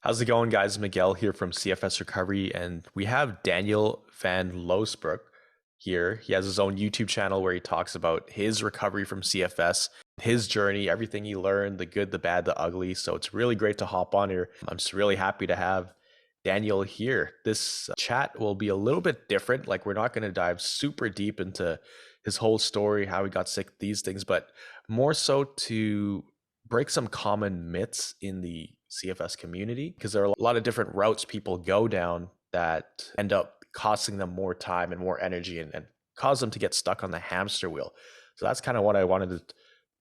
How's it going, guys? Miguel here from CFS Recovery, and we have Daniel Van Loosbroek here. He has his own YouTube channel where he talks about his recovery from CFS, his journey, everything he learned, the good, the bad, the ugly. So it's really great to hop on here. I'm just really happy to have Daniel here. This chat will be a little bit different. Like, we're not going to dive super deep into his whole story, how he got sick, these things, but more so to break some common myths in the CFS community, because there are a lot of different routes people go down that end up costing them more time and more energy and cause them to get stuck on the hamster wheel. So that's kind of what I wanted to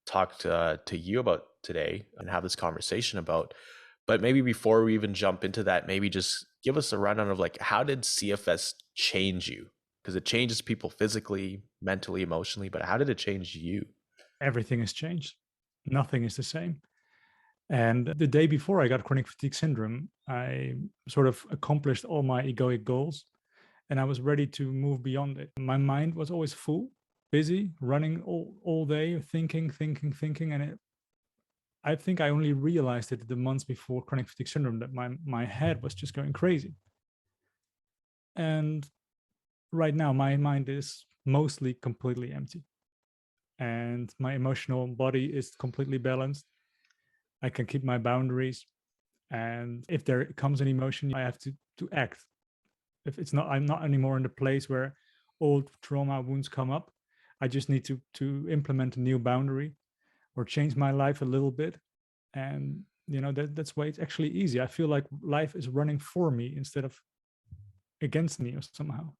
talk to you about today and have this conversation about. But maybe before we even jump into that, maybe just give us a rundown of, like, how did CFS change you? Because it changes people physically, mentally, emotionally, but how did it change you? Everything has changed. Nothing is the same. And the day before I got chronic fatigue syndrome, I sort of accomplished all my egoic goals and I was ready to move beyond it. My mind was always full, busy, running all day, thinking. I think I only realized it the months before chronic fatigue syndrome that my head was just going crazy. And right now, my mind is mostly completely empty. And my emotional body is completely balanced. I can keep my boundaries. And if there comes an emotion, I have to act. If it's not, I'm not anymore in the place where old trauma wounds come up. I just need to implement a new boundary or change my life a little bit. And that's why it's actually easy. I feel like life is running for me instead of against me or somehow.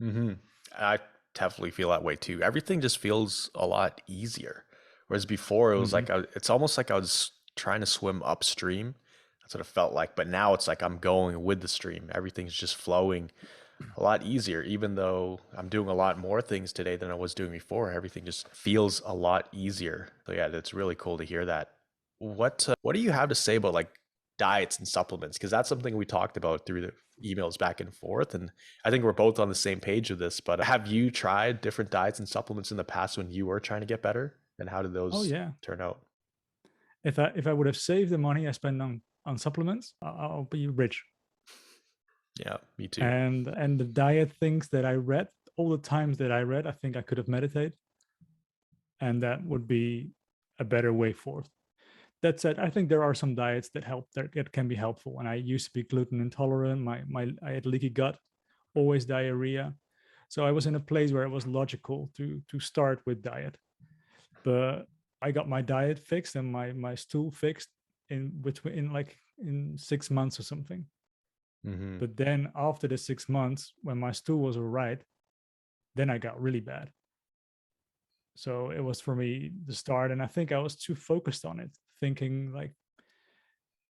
Mm-hmm. I definitely feel that way too. Everything just feels a lot easier. Whereas before, it was Mm-hmm. like it's almost like I was trying to swim upstream. That's what it felt like. But now it's like I'm going with the stream. Everything's just flowing a lot easier. Even though I'm doing a lot more things today than I was doing before, everything just feels a lot easier. So yeah, that's really cool to hear that. What do you have to say about, like, diets and supplements? Because that's something we talked about through the emails back and forth, and I think we're both on the same page with this. But have you tried different diets and supplements in the past when you were trying to get better, and how did Oh those yeah. turn out? If I would have saved the money I spent on supplements, I'll be rich. Yeah, me too. And the diet things that I read, all the times that I read, I think I could have meditated, and that would be a better way forward. That said, I think there are some diets that help that can be helpful. And I used to be gluten intolerant. I had leaky gut, always diarrhea. So I was in a place where it was logical to start with diet. But I got my diet fixed and my stool fixed in 6 months or something. Hmm. But then after the 6 months, when my stool was all right, then I got really bad. So it was for me the start, and I think I was too focused on it, thinking like,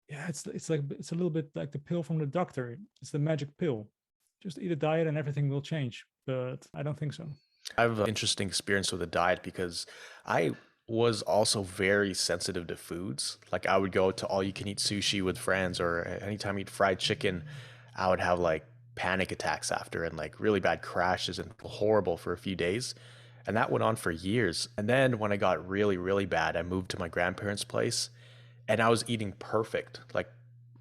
yeah, it's a little bit like the pill from the doctor. It's the magic pill. Just eat a diet and everything will change. But I don't think so. I have an interesting experience with a diet because I was also very sensitive to foods. Like, I would go to all you can eat sushi with friends, or anytime I eat fried chicken, I would have like panic attacks after, and like really bad crashes, and horrible for a few days. And that went on for years. And then when I got really, really bad, I moved to my grandparents' place, and I was eating perfect, like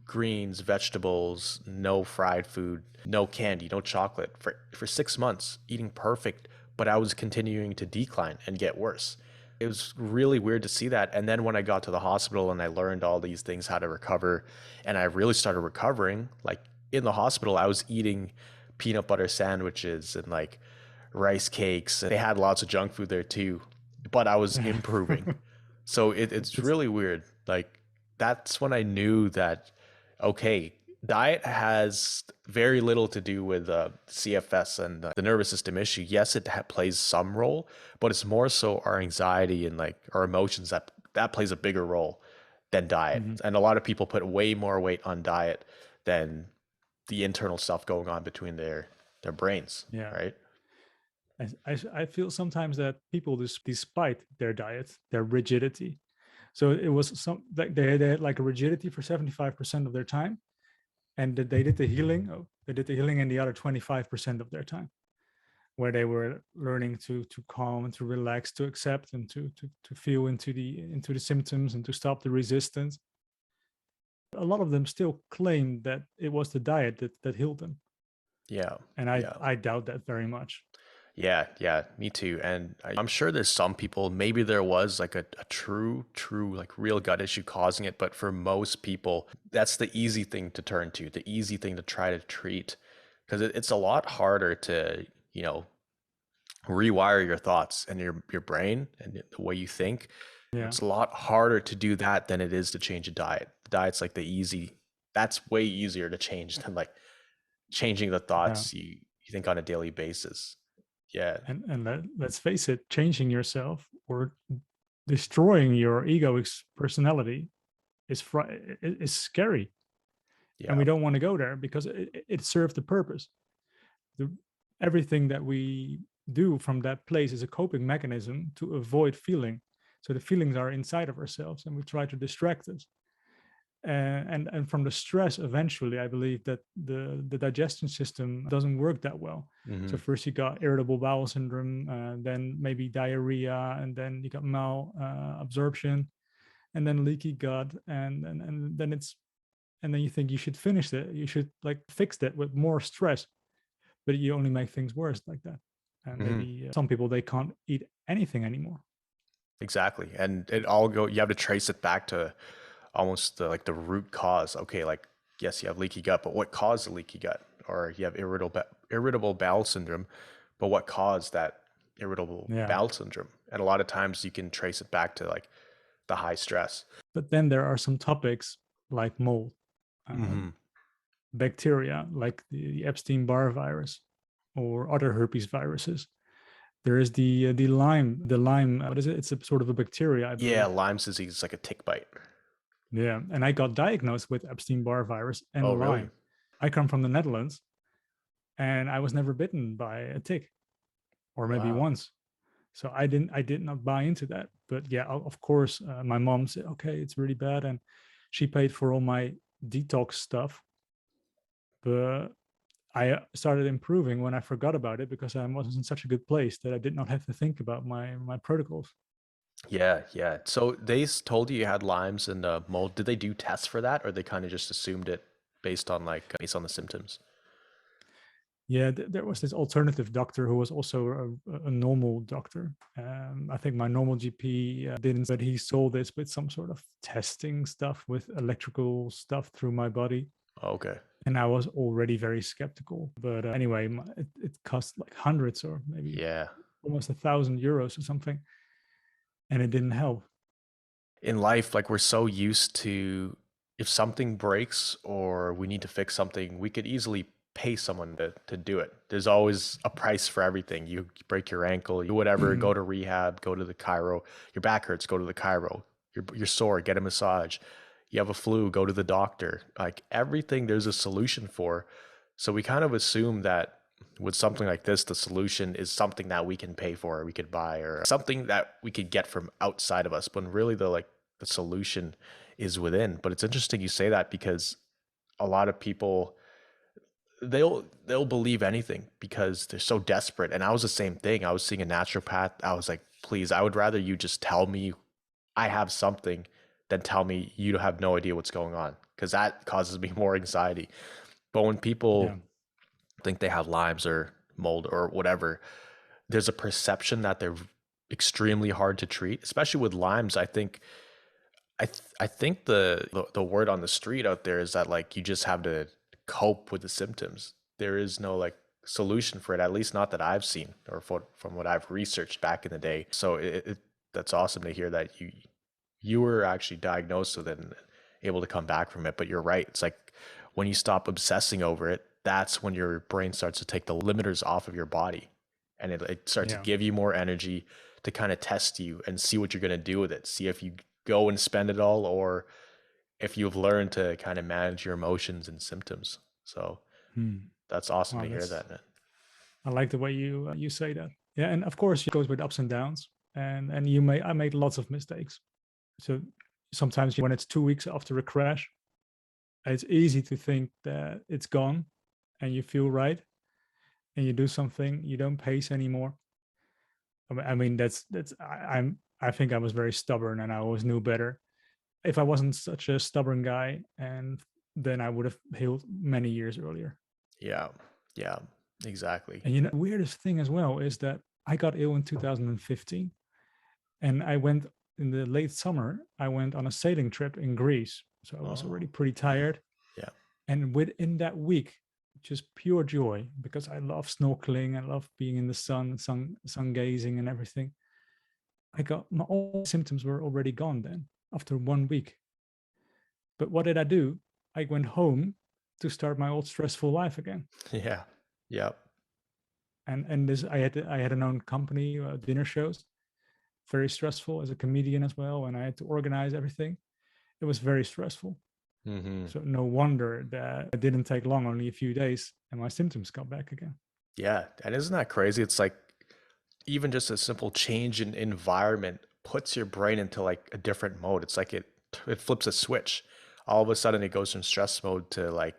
greens, vegetables, no fried food, no candy, no chocolate for 6 months, eating perfect, but I was continuing to decline and get worse. It was really weird to see that. And then when I got to the hospital and I learned all these things, how to recover, and I really started recovering, like, in the hospital, I was eating peanut butter sandwiches and like rice cakes. They had lots of junk food there too, but I was improving. So it's It's really weird. Like, that's when I knew that, okay, diet has very little to do with CFS and the nervous system issue. Yes, it plays some role, but it's more so our anxiety and like our emotions that plays a bigger role than diet. mhm. And a lot of people put way more weight on diet than the internal stuff going on between their brains, Yeah. right? I feel sometimes that people, despite their diet, their rigidity. So it was some like they had like a rigidity for 75% of their time, and that they did the healing. Oh, they did the healing in the other 25% of their time, where they were learning to calm and to relax, to accept and to feel into the symptoms and to stop the resistance. A lot of them still claim that it was the diet that healed them. Yeah. And Yeah. I doubt that very much. Yeah, me too. And I'm sure there's some people, maybe there was like a true, like real gut issue causing it. But for most people, that's the easy thing to turn to, the easy thing to try to treat. Because it's a lot harder to, rewire your thoughts and your brain and the way you think. Yeah. It's a lot harder to do that than it is to change a diet. The diet's like that's way easier to change than like changing the Yeah. thoughts you think on a daily basis. Yeah. And let's face it, changing yourself or destroying your egoic personality is scary, and Yeah. we don't want to go there because it served the purpose. The, everything that we do from that place is a coping mechanism to avoid feeling. So the feelings are inside of ourselves, and we try to distract us. And from the stress, eventually, I believe that the digestion system doesn't work that well. Mm-hmm. So first you got irritable bowel syndrome, then maybe diarrhea, and then you got malabsorption, and then leaky gut, and then you think you should finish it. You should like fix that with more stress, but you only make things worse like that. And Mm-hmm. maybe some people, they can't eat anything anymore. Exactly. And you have to trace it back to almost the root cause. Okay, like, yes, you have leaky gut, but what caused the leaky gut? Or you have irritable bowel syndrome, but what caused that irritable Yeah. bowel syndrome? And a lot of times you can trace it back to like the high stress. But then there are some topics like mold, Mm-hmm. bacteria like the Epstein Barr virus or other herpes viruses. There is the Lyme. What is it? It's a sort of a bacteria, I Yeah, believe. Lyme's disease is like a tick bite. Yeah, and I got diagnosed with Epstein Barr virus Oh, and really? Lyme. I come from the Netherlands, and I was never bitten by a tick, or maybe Wow. once. So I did not buy into that. But yeah, of course, my mom said, okay, it's really bad, and she paid for all my detox stuff. But I started improving when I forgot about it because I was in such a good place that I did not have to think about my protocols. Yeah. So they told you had Lyme's and mold. Did they do tests for that, or they kind of just assumed it based on the symptoms? Yeah, there was this alternative doctor who was also a normal doctor. I think my normal GP didn't, but he sold this with some sort of testing stuff with electrical stuff through my body. Okay. And I was already very skeptical. But anyway, it cost like hundreds or maybe Yeah. almost €1,000 or something. And it didn't help. In life, like we're so used to if something breaks or we need to fix something, we could easily pay someone to do it. There's always a price for everything. You break your ankle, you whatever, go to rehab, go to the chiro. Your back hurts, go to the chiro. You're sore, get a massage. You have a flu, go to the doctor. Like everything there's a solution for. So we kind of assume that with something like this, the solution is something that we can pay for or we could buy or something that we could get from outside of us. But really the solution is within. But it's interesting you say that because a lot of people they'll believe anything because they're so desperate. And I was the same thing. I was seeing a naturopath. I was like, please, I would rather you just tell me I have something than tell me you have no idea what's going on because that causes me more anxiety. But when people Yeah. think they have Lyme's or mold or whatever, there's a perception that they're extremely hard to treat, especially with Lyme's. I think the word on the street out there is that like you just have to cope with the symptoms. There is no like solution for it, at least not that I've seen or from what I've researched back in the day. So that's awesome to hear that you were actually diagnosed with it and able to come back from it. But you're right. It's like when you stop obsessing over it, that's when your brain starts to take the limiters off of your body and it starts to Yeah. give you more energy to kind of test you and see what you're going to do with it. See if you go and spend it all or if you've learned to kind of manage your emotions and symptoms. So that's awesome Wow, to hear that, man. I like the way you say that. Yeah, and of course it goes with ups and downs, and I made lots of mistakes. So sometimes when it's 2 weeks after a crash, it's easy to think that it's gone, and you feel right, and you do something, you don't pace anymore. I mean that's I think I was very stubborn, and I always knew better. if I wasn't such a stubborn guy, and then I would have healed many years earlier. Yeah. Yeah. Exactly. And the weirdest thing as well is that I got ill in 2015, and I went in the late summer. I went on a sailing trip in Greece, so I was Oh. already pretty tired. Yeah. And within that week, just pure joy, because I love snorkeling, I love being in the sun gazing and everything. All symptoms were already gone then after 1 week. But what did I do? I went home to start my old stressful life again. Yeah. Yep. And this I had an own company, dinner shows, very stressful as a comedian as well, and I had to organize everything. It was very stressful. Mm-hmm. So no wonder that it didn't take long, only a few days, and my symptoms got back again. Yeah. And isn't that crazy? It's like even just a simple change in environment puts your brain into like a different mode. It's like it flips a switch. All of a sudden it goes from stress mode to like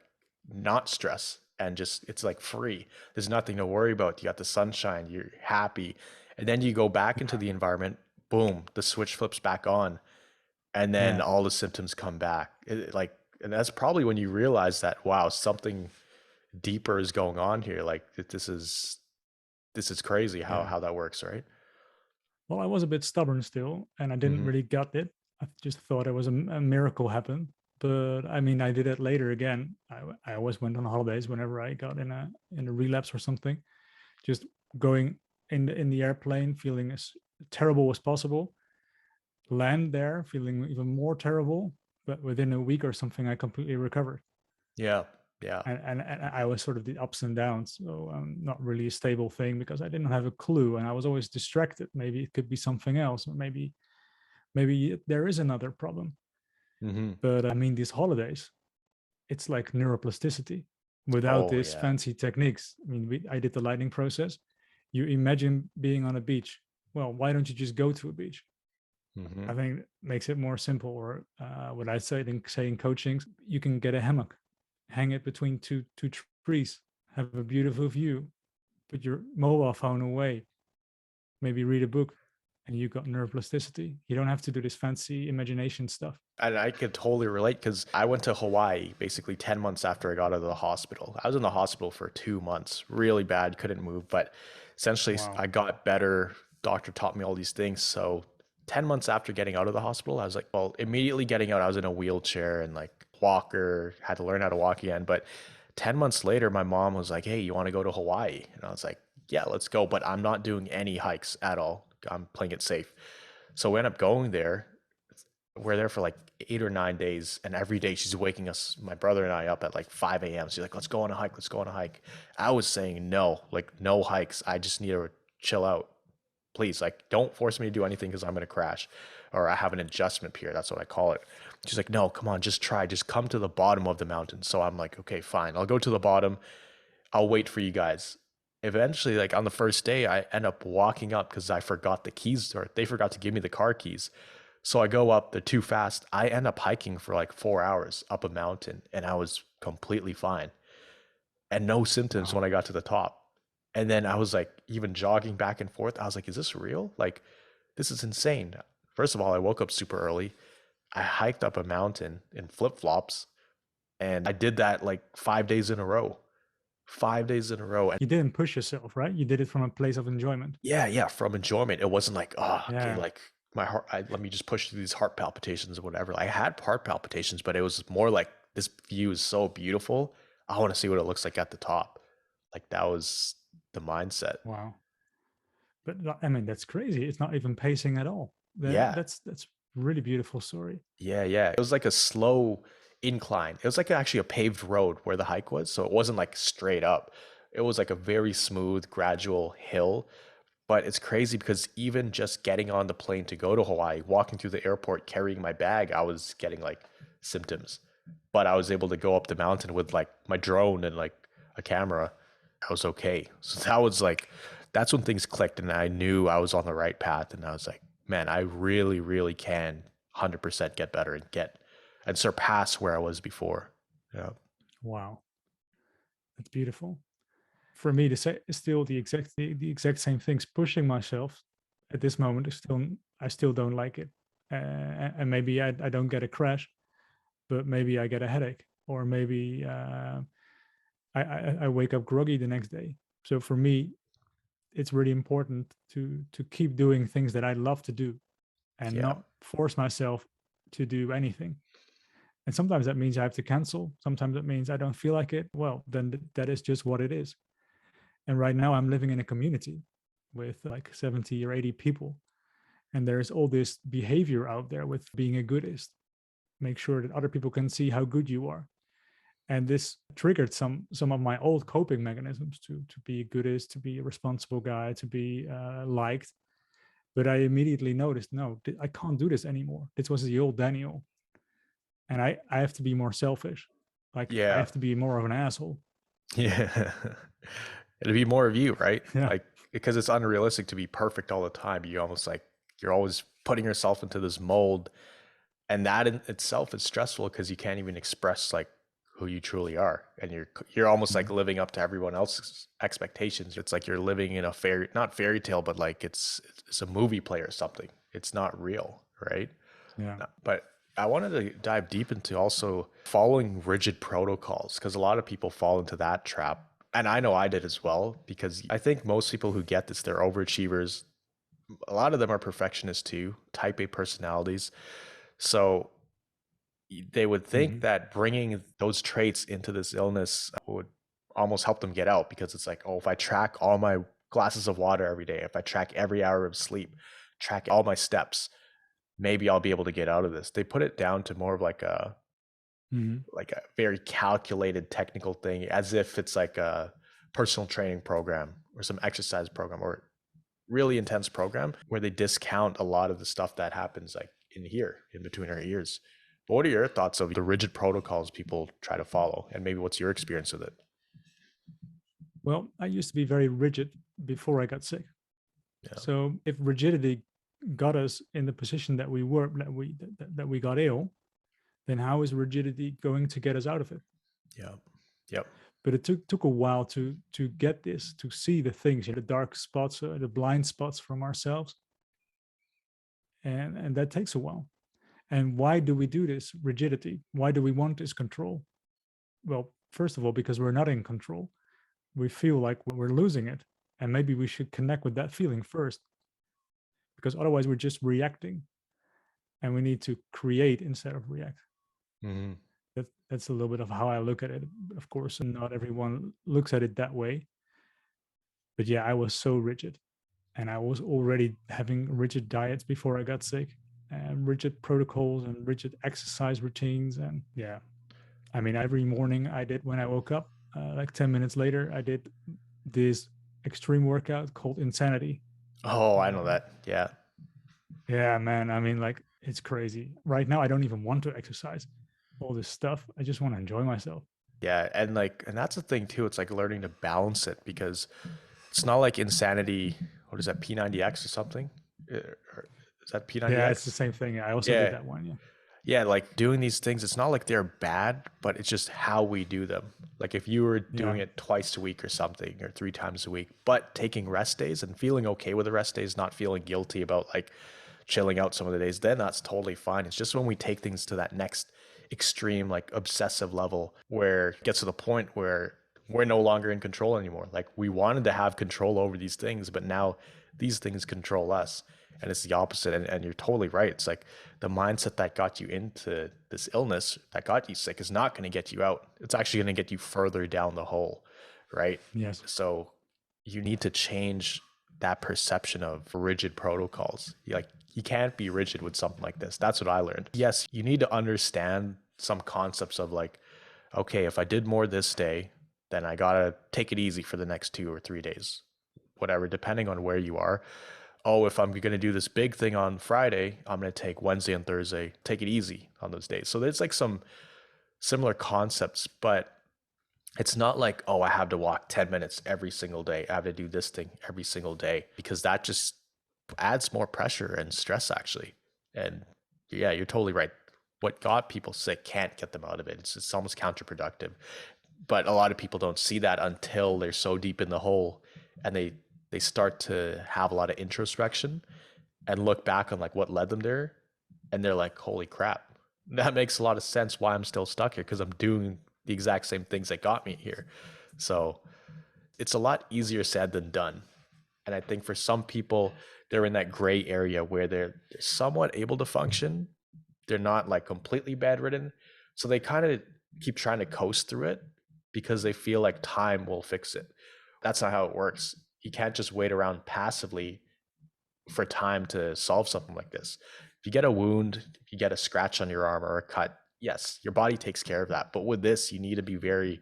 not stress and just it's like free. There's nothing to worry about. You got the sunshine, you're happy. And then you go back into the environment, boom, the switch flips back on and then Yeah, all the symptoms come back. Like and that's probably when you realize that wow, something deeper is going on here. Like this is crazy how yeah. how that works, right? Well, I was a bit stubborn still, and I didn't Hmm. really get it. I just thought it was a miracle happened. But I mean, I did it later again. I always went on holidays whenever I got in a relapse or something. Just going in the airplane, feeling as terrible as possible, land there, feeling even more terrible. But within a week or something, I completely recovered. Yeah, yeah. And I was sort of the ups and downs, so not really a stable thing because I didn't have a clue, and I was always distracted. Maybe it could be something else, or maybe there is another problem. Hmm. But I mean, these holidays, it's like neuroplasticity without Oh these yeah. fancy techniques. I mean, I did the lightning process. You imagine being on a beach. Well, why don't you just go to a beach? Hmm. I think it makes it more simple. Or what I say in coachings, you can get a hammock, hang it between two trees, have a beautiful view, put your mobile phone away, maybe read a book, and you got neuroplasticity. You don't have to do this fancy imagination stuff. And I could totally relate because I went to Hawaii basically 10 months after I got out of the hospital. I was in the hospital for 2 months, really bad, couldn't move, but essentially Wow. I got better. Doctor taught me all these things. So 10 months after getting out of the hospital, I was like, well, immediately getting out, I was in a wheelchair and like walker, had to learn how to walk again. But 10 months later, my mom was like, hey, you want to go to Hawaii? And I was like, yeah, let's go. But I'm not doing any hikes at all. I'm playing it safe. So we end up going there. We're there for like 8 or 9 days, and every day she's waking us, my brother and I, up at like 5 a.m. She's like, let's go on a hike, let's go on a hike. I was saying no, like no hikes. I just need to chill out. Please, like, don't force me to do anything because I'm gonna crash. Or I have an adjustment period. That's what I call it. She's like, no, come on, just try. Just come to the bottom of the mountain. So I'm like, okay, fine. I'll go to the bottom. I'll wait for you guys. Eventually, like on the first day, I end up walking up because I forgot the keys, or they forgot to give me the car keys. So I go up, they're too fast. I end up hiking for like 4 hours up a mountain, and I was completely fine and no symptoms Wow. when I got to the top. And then I was like, even jogging back and forth. I was like, is this real? Like, this is insane. First of all, I woke up super early. I hiked up a mountain in flip flops, and I did that like 5 days in a row. 5 days in a row. And You didn't push yourself, right? You did it from a place of enjoyment. yeah, yeah, from enjoyment. It wasn't like, oh, okay, Yeah. like my heart, let me just push through these heart palpitations or whatever. Like, I had heart palpitations, but it was more like this view is so beautiful. I want to see what it looks like at the top. Like that was the mindset. Wow. But I mean, that's crazy. It's not even pacing at all. Yeah, That's really beautiful story. yeah, yeah. It was like a slow incline. It was like actually a paved road where the hike was. So it wasn't like straight up. It was like a very smooth, gradual hill. But it's crazy because even just getting on the plane to go to Hawaii, walking through the airport, carrying my bag, I was getting like symptoms. But I was able to go up the mountain with like my drone and like a camera. I was okay. So that was like, that's when things clicked and I knew I was on the right path. And I was like, man, I really, really can 100% get better and get and surpass where I was before. Yeah. Wow. That's beautiful. For me to say still the exact same things, pushing myself at this moment is still I still don't like it. and maybe I don't get a crash, but maybe I get a headache, or maybe I wake up groggy the next day. So for me, it's really important to keep doing things that I love to do and Yeah. not force myself to do anything. And sometimes that means I have to cancel. Sometimes it means I don't feel like it. Well, then that is just what it is. And right now I'm living in a community with like 70 or 80 people. And there's all this behavior out there with being a goodist. Make sure that other people can see how good you are. And this triggered some of my old coping mechanisms to be a goodist, to be a responsible guy, to be liked. But I immediately noticed, no, I can't do this anymore. This was the old Daniel. And I have to be more selfish. Like I Yeah. have to be more of an asshole. Yeah. It'd be more of you, right? Yeah. Like, because it's unrealistic to be perfect all the time. You almost like, you're always putting yourself into this mold. And that in itself is stressful because you can't even express like who you truly are. And you're almost like living up to everyone else's expectations. It's like you're living in a not fairy tale, but like it's a movie play or something. It's not real, right? Yeah. But I wanted to dive deep into also following rigid protocols because a lot of people fall into that trap. And I know I did as well, because I think most people who get this, they're overachievers. A lot of them are perfectionists too, type A personalities. So they would think that bringing those traits into this illness would almost help them get out, because it's like, oh, if I track all my glasses of water every day, if I track every hour of sleep, track all my steps, maybe I'll be able to get out of this. They put it down to more of like a very calculated technical thing, as if it's like a personal training program or some exercise program or really intense program, where they discount a lot of the stuff that happens like in here, in between our ears. But what are your thoughts of the rigid protocols people try to follow, and maybe what's your experience with it? Well, I used to be very rigid before I got sick. Yeah. So if rigidity got us in the position that we were, that we got ill, then how is rigidity going to get us out of it? Yeah. Yep. But it took a while to get this, to see the things, the dark spots, the blind spots from ourselves, and that takes a while. And why do we do this rigidity? Why do we want this control? Well, first of all, because we're not in control. We feel like we're losing it, and maybe we should connect with that feeling first, because otherwise we're just reacting, and we need to create instead of react. Mm-hmm. That's a little bit of how I look at it. Of course, not everyone looks at it that way. But yeah, I was so rigid, and I was already having rigid diets before I got sick, and rigid protocols and rigid exercise routines. And yeah, I mean, every morning I did, when I woke up, like 10 minutes later, I did this extreme workout called Insanity. Oh, I know that. Yeah. Yeah, man. I mean, like, it's crazy. Right now, I don't even want to exercise all this stuff. I just want to enjoy myself. Yeah. And that's the thing too. It's like learning to balance it, because it's not like Insanity. What is that, P90X or something? Or is that Yeah, it's the P90X? same thing. I also did Yeah. that one. Yeah. Yeah, like doing these things, it's not like they're bad, but it's just how we do them. Like if you were Yeah. doing it twice a week or something, or 3 times a week, but taking rest days and feeling okay with the rest days, not feeling guilty about like chilling out some of the days, then that's totally fine. It's just when we take things to that next extreme, like obsessive level, where it gets to the point where we're no longer in control anymore. Like we wanted to have control over these things, but now these things control us. And it's the opposite. And you're totally right. It's like the mindset that got you into this illness, that got you sick, is not going to get you out. It's actually going to get you further down the hole, right? Yes. So you need to change that perception of rigid protocols. Like you can't be rigid with something like this. That's what I learned. Yes, you need to understand some concepts of like, okay, if I did more this day, then I gotta take it easy for the next 2 or 3 days, whatever, depending on where you are. Oh, if I'm going to do this big thing on Friday, I'm going to take Wednesday and Thursday, take it easy on those days. So there's like some similar concepts, but it's not like, oh, I have to walk 10 minutes every single day. I have to do this thing every single day, because that just adds more pressure and stress actually. And yeah, you're totally right. What got people sick can't get them out of it. It's almost counterproductive. But a lot of people don't see that until they're so deep in the hole, and they start to have a lot of introspection and look back on like what led them there. And they're like, holy crap, that makes a lot of sense why I'm still stuck here, because I'm doing the exact same things that got me here. So it's a lot easier said than done. And I think for some people, they're in that gray area where they're somewhat able to function. They're not like completely bedridden. So they kind of keep trying to coast through it because they feel like time will fix it. That's not how it works. You can't just wait around passively for time to solve something like this. If you get a wound, if you get a scratch on your arm or a cut, yes, your body takes care of that. But with this, you need to be very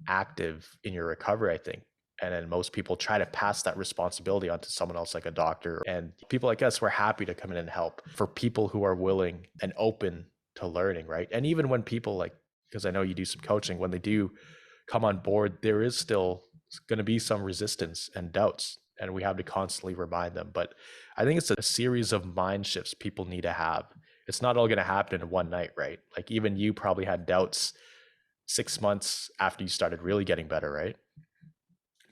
active in your recovery, I think. And then most people try to pass that responsibility onto someone else, like a doctor. And people like us, we're happy to come in and help for people who are willing and open to learning, right? And even when people like, because I know you do some coaching, when they do come on board, there is still going to be some resistance and doubts. And we have to constantly remind them. But I think it's a series of mind shifts people need to have. It's not all going to happen in one night, right? Like even you probably had doubts 6 months after you started really getting better, right?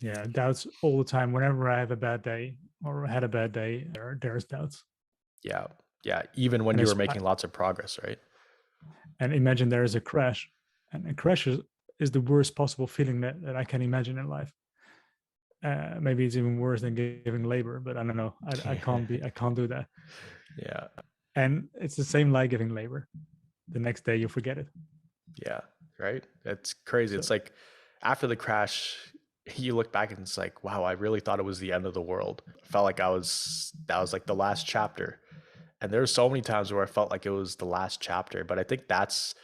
Yeah, doubts all the time. Whenever I have a bad day or had a bad day, there's doubts. Yeah. Yeah. Even when And you were making lots of progress, right? And imagine there is a crash, and a crash is the worst possible feeling that I can imagine in life. Maybe it's even worse than giving labor, but I don't know. I can't do that. Yeah. And it's the same like giving labor. The next day you forget it. Yeah. Right. It's crazy. So, it's like after the crash, you look back and it's like, wow, I really thought it was the end of the world. I felt like that was like the last chapter. And there were so many times where I felt like it was the last chapter, but I think that's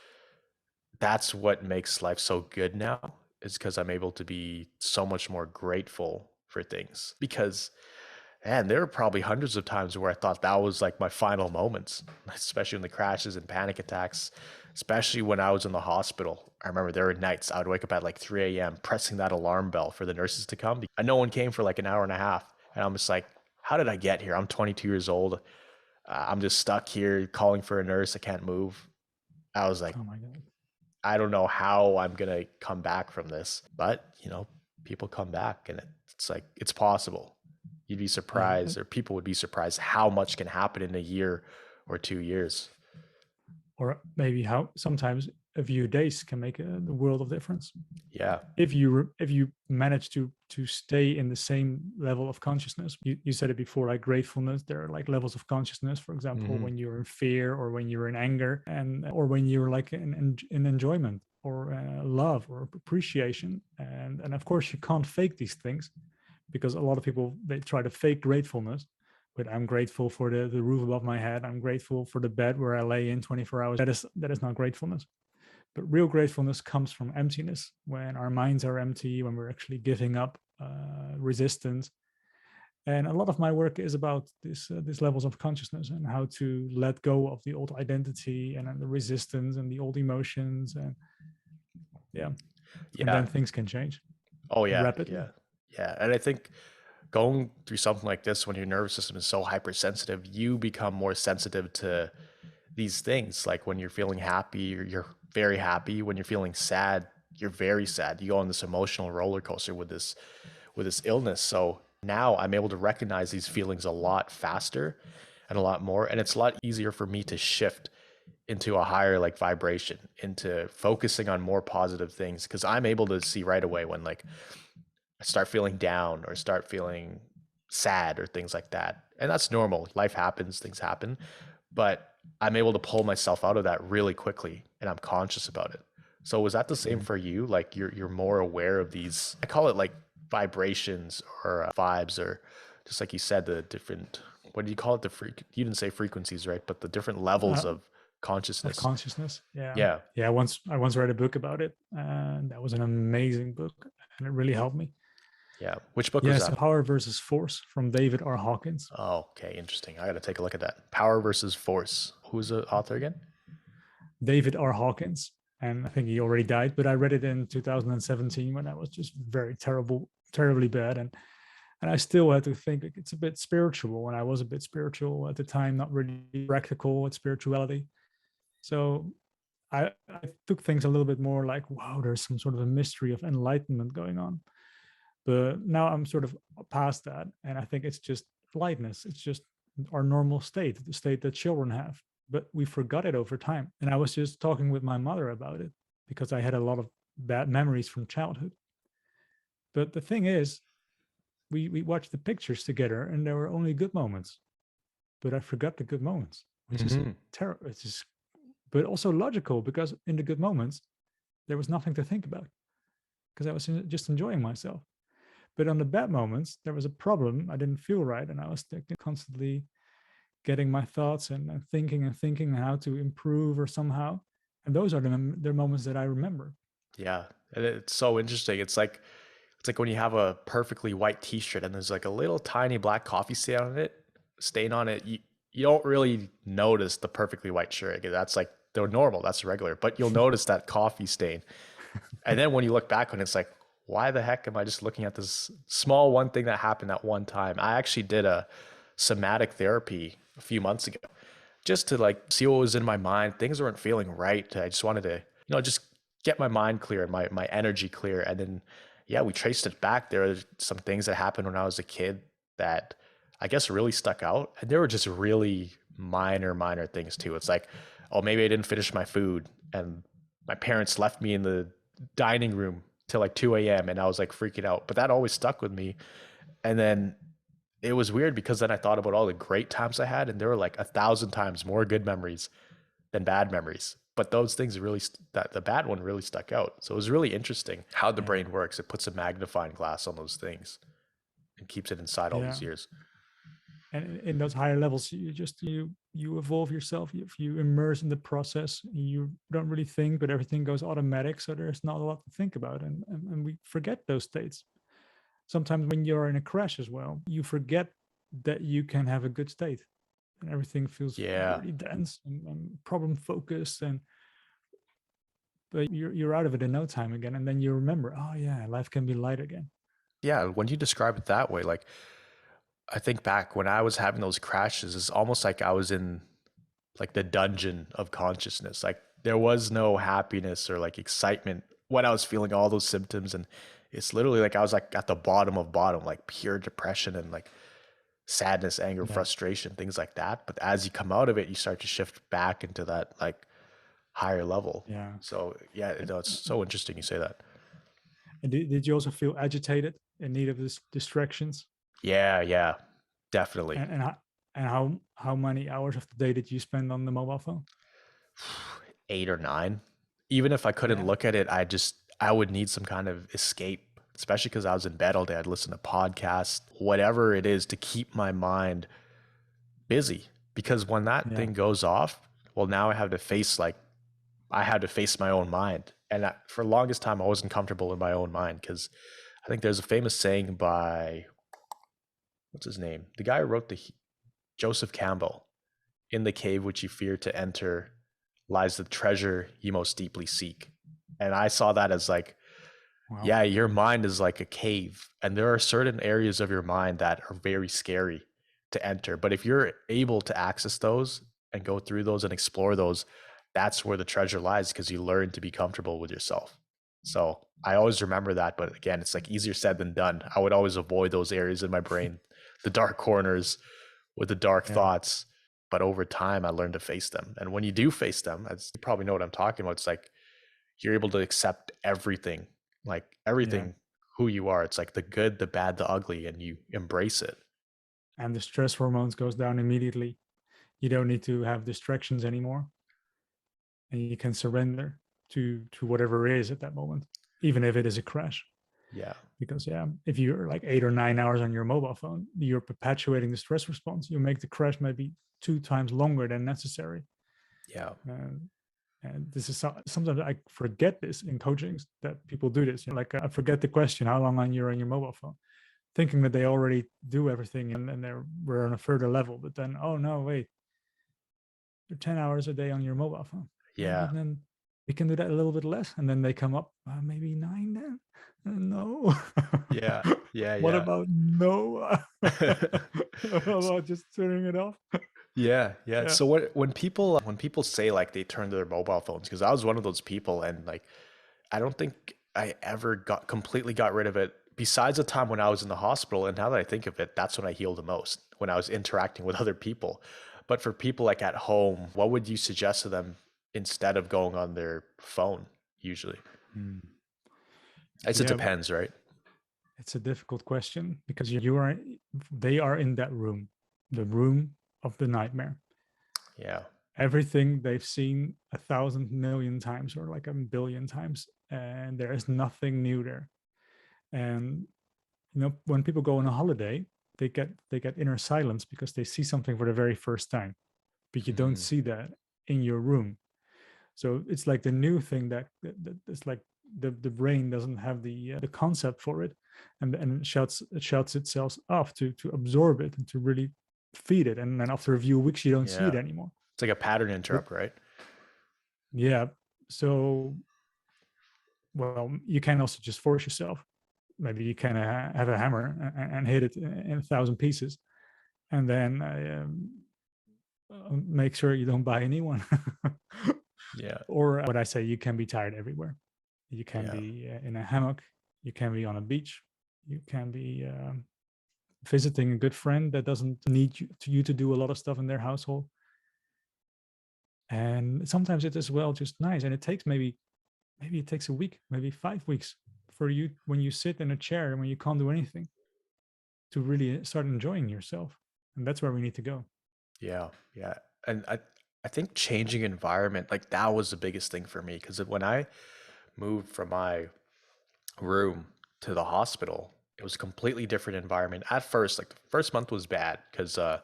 what makes life so good now, is because I'm able to be so much more grateful for things. Because man, there were probably hundreds of times where I thought that was like my final moments, especially in the crashes and panic attacks, especially when I was in the hospital. I remember there were nights I would wake up at like 3 a.m. pressing that alarm bell for the nurses to come. And no one came for like an hour and a half. And I'm just like, how did I get here? I'm 22 years old. I'm just stuck here calling for a nurse. I can't move. I was like, oh my God. I don't know how I'm going to come back from this. But, people come back, and it's like, it's possible. You'd be surprised, or people would be surprised how much can happen in a year or 2 years. Or maybe how sometimes a few days can make the world of difference. Yeah. If you manage to stay in the same level of consciousness, you said it before, like gratefulness, there are like levels of consciousness, for example, when you're in fear, or when you're in anger, or when you're like in enjoyment, or love, or appreciation. And of course you can't fake these things, because a lot of people, they try to fake gratefulness. But I'm grateful for the roof above my head. I'm grateful for the bed where I lay in 24 hours. That is not gratefulness. But real gratefulness comes from emptiness, when our minds are empty, when we're actually giving up resistance. And a lot of my work is about these levels of consciousness, and how to let go of the old identity and the resistance and the old emotions. And and then things can change. Oh yeah, rapidly. Yeah. And I think going through something like this, when your nervous system is so hypersensitive, you become more sensitive to these things. Like when you're feeling happy, you're very happy. When you're feeling sad, you're very sad. You go on this emotional roller coaster with this illness. So now I'm able to recognize these feelings a lot faster and a lot more. And it's a lot easier for me to shift into a higher like vibration, into focusing on more positive things, because I'm able to see right away when like I start feeling down or start feeling sad or things like that. And that's normal. Life happens, things happen. But I'm able to pull myself out of that really quickly, and I'm conscious about it. So was that the same for you? Like you're more aware of these, I call it like vibrations or vibes, or just like you said, the different, what do you call it? You didn't say frequencies, right? But the different levels of consciousness. Yeah. I once read a book about it, and that was an amazing book, and it really helped me. Yeah. Which book was that? Power versus Force, from David R. Hawkins. Oh, okay. Interesting. I got to take a look at that. Power versus Force. Who's the author again? David R. Hawkins. And I think he already died, but I read it in 2017 when I was just terribly bad. And I still had to think like, it's a bit spiritual. And I was a bit spiritual at the time, not really practical with spirituality. So I took things a little bit more like, wow, there's some sort of a mystery of enlightenment going on. But now I'm sort of past that. And I think it's just lightness. It's just our normal state, the state that children have. but we forgot it over time. And I was just talking with my mother about it because I had a lot of bad memories from childhood. But the thing is, we watched the pictures together and there were only good moments, but I forgot the good moments, which is Hmm. terrible. It's just, but also logical, because in the good moments, there was nothing to think about because I was just enjoying myself. But on the bad moments, there was a problem. I didn't feel right. And I was constantly getting my thoughts and thinking how to improve or somehow. And those are the moments that I remember. Yeah, and it's so interesting. It's like when you have a perfectly white T-shirt and there's like a little tiny black coffee stain on it. You don't really notice the perfectly white shirt. That's like they're normal. That's regular. But you'll notice that coffee stain. And then when you look back on it, it's like, why the heck am I just looking at this small one thing that happened at one time? I actually did a somatic therapy a few months ago just to like see what was in my mind. Things weren't feeling right. I just wanted to, just get my mind clear and my energy clear. And then, yeah, we traced it back. There are some things that happened when I was a kid that I guess really stuck out. And they were just really minor things too. It's like, oh, maybe I didn't finish my food and my parents left me in the dining room till like 2 a.m. and I was like freaking out. But that always stuck with me. And then it was weird because then I thought about all the great times I had, and there were like 1,000 times more good memories than bad memories. But those things really, that the bad one really stuck out. So it was really interesting how the Yeah. brain works. It puts a magnifying glass on those things and keeps it inside all Yeah. these years. And in those higher levels, you evolve yourself. If you immerse in the process, you don't really think, but everything goes automatic. So there's not a lot to think about. And we forget those states. Sometimes when you're in a crash as well, you forget that you can have a good state, and everything feels Yeah. really dense and problem focused. And but you're out of it in no time again. And then you remember, oh yeah, life can be light again. Yeah. When you describe it that way, like I think back when I was having those crashes, it's almost like I was in like the dungeon of consciousness. Like there was no happiness or like excitement when I was feeling all those symptoms. And it's literally like I was like at the bottom of bottom, like pure depression and like sadness, anger, Yeah. frustration, things like that. But as you come out of it, you start to shift back into that like higher level. Yeah. So yeah, And, it's so interesting you say that. and did you also feel agitated, in need of distractions? Yeah, definitely. And how many hours of the day did you spend on the mobile phone? 8 or 9. Even if I couldn't Yeah. look at it, I would need some kind of escape, especially because I was in bed all day. I'd listen to podcasts, whatever it is to keep my mind busy. Because when that Yeah. thing goes off, well, now I had to face my own mind. And for the longest time, I wasn't comfortable in my own mind because I think there's a famous saying by, what's his name? The guy who wrote Joseph Campbell, in the cave which you fear to enter lies the treasure you most deeply seek. And I saw that as like, Wow. yeah, your mind is like a cave, and there are certain areas of your mind that are very scary to enter. But if you're able to access those and go through those and explore those, that's where the treasure lies because you learn to be comfortable with yourself. So I always remember that. But again, it's like easier said than done. I would always avoid those areas in my brain, the dark corners with the dark Yeah. thoughts. But over time, I learned to face them. And when you do face them, as you probably know what I'm talking about, it's like you're able to accept everything, like Yeah. everything who you are. It's like the good, the bad, the ugly, and you embrace it. And the stress hormones goes down immediately. You don't need to have distractions anymore, and you can surrender to whatever is at that moment, even if it is a crash. Yeah. Because yeah, if you're like 8 or 9 hours on your mobile phone, you're perpetuating the stress response. You make the crash maybe 2 times longer than necessary. Yeah. And this is sometimes I forget this in coachings, that people do this. Like I forget the question, how long on you're on your mobile phone, thinking that they already do everything and we're on a further level. But then, oh no, wait, you're 10 hours a day on your mobile phone. Maybe Yeah. then we can do that a little bit less. And then they come up, maybe 9 then. No. Yeah. What Yeah. about no? What about just turning it off? Yeah. Yeah. So when people say like they turn to their mobile phones, because I was one of those people, and like I don't think I ever completely got rid of it. Besides the time when I was in the hospital, and now that I think of it, that's when I healed the most, when I was interacting with other people. But for people like at home, what would you suggest to them instead of going on their phone usually? Hmm. I guess it Yeah, depends, right? it's a difficult question because they are in that room, the room of the nightmare. Yeah. Everything they've seen 1,000,000,000 times or like 1,000,000,000 times, and there is nothing new there. And when people go on a holiday, they get inner silence because they see something for the very first time, but you don't Mhm. see that in your room. So it's like the new thing that it's like the brain doesn't have the concept for it, and it shouts itself off to absorb it and to really feed it. And then after a few weeks, you don't see it Yeah. anymore. It's like a pattern But interrupt, right? yeah, so well, you can also just force yourself. Maybe you can have a hammer and hit it in 1,000 pieces, and then make sure you don't buy a new one. Yeah. Or what I say, you can be tired everywhere. You can Yeah. be in a hammock. You can be on a beach. You can be visiting a good friend that doesn't need you to do a lot of stuff in their household. And sometimes it is well just nice. And it takes maybe it takes a week, maybe 5 weeks for you when you sit in a chair and when you can't do anything to really start enjoying yourself. And that's where we need to go. Yeah. Yeah. And I think changing environment, like that was the biggest thing for me. Because when I moved from my room to the hospital, it was a completely different environment. At first, like the first month was bad because I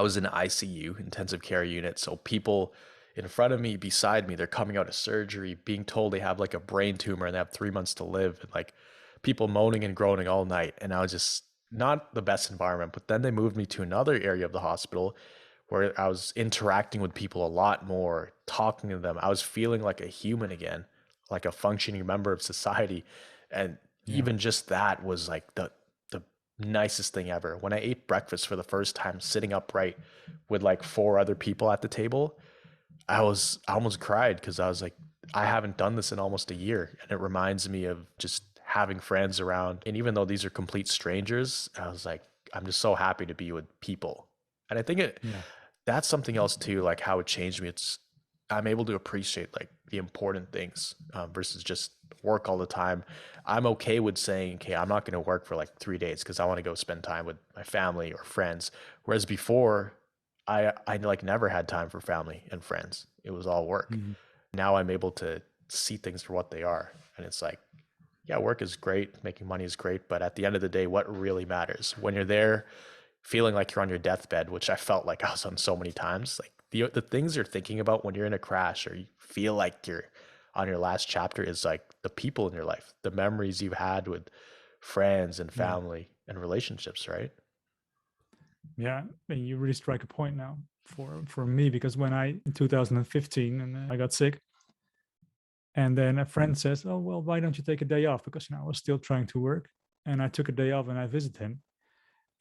was in an ICU, intensive care unit. So people in front of me, beside me, they're coming out of surgery, being told they have like a brain tumor and they have 3 months to live, and like people moaning and groaning all night. And I was just not the best environment. But then they moved me to another area of the hospital where I was interacting with people a lot more, talking to them. I was feeling like a human again, like a functioning member of society. And Yeah. even just that was like the nicest thing ever. When I ate breakfast for the first time, sitting upright with like four other people at the table, I almost cried because I was like, I haven't done this in almost a year. And it reminds me of just having friends around. And even though these are complete strangers, I was like, I'm just so happy to be with people. And I think Yeah. that's something else too, like how it changed me. I'm able to appreciate like the important things versus just work all the time. I'm okay with saying, okay, I'm not going to work for like 3 days because I want to go spend time with my family or friends. Whereas before, I like never had time for family and friends. It was all work. Mhm. Now I'm able to see things for what they are, and it's like, yeah, work is great, making money is great, but at the end of the day, what really matters when you're there feeling like you're on your deathbed, which I felt like I was on so many times. Like the things you're thinking about when you're in a crash or you feel like you're on your last chapter is like the people in your life, the memories you've had with friends and Yeah. family and relationships, right? Yeah. And you really strike a point now for me, because when in 2015 and I got sick, and then a friend says, "Oh, well, why don't you take a day off?" Because I was still trying to work, and I took a day off and I visited him.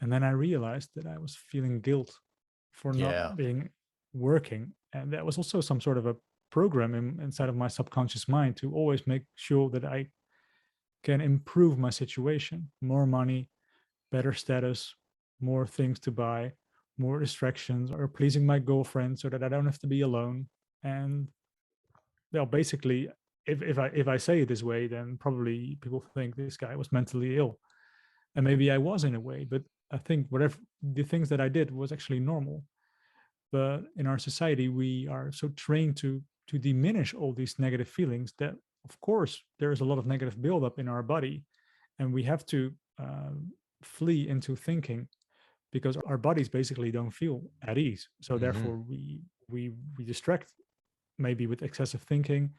And then I realized that I was feeling guilt for Yeah. not being working. And that was also some sort of a program inside of my subconscious mind to always make sure that I can improve my situation. More money, better status, more things to buy, more distractions, or pleasing my girlfriend so that I don't have to be alone. And well, basically, if I say it this way, then probably people think this guy was mentally ill. And maybe I was in a way, but I think whatever the things that I did was actually normal. But in our society, we are so trained to diminish all these negative feelings that, of course, there is a lot of negative buildup in our body, and we have to flee into thinking because our bodies basically don't feel at ease. So Hmm. therefore, we distract, maybe with excessive thinking,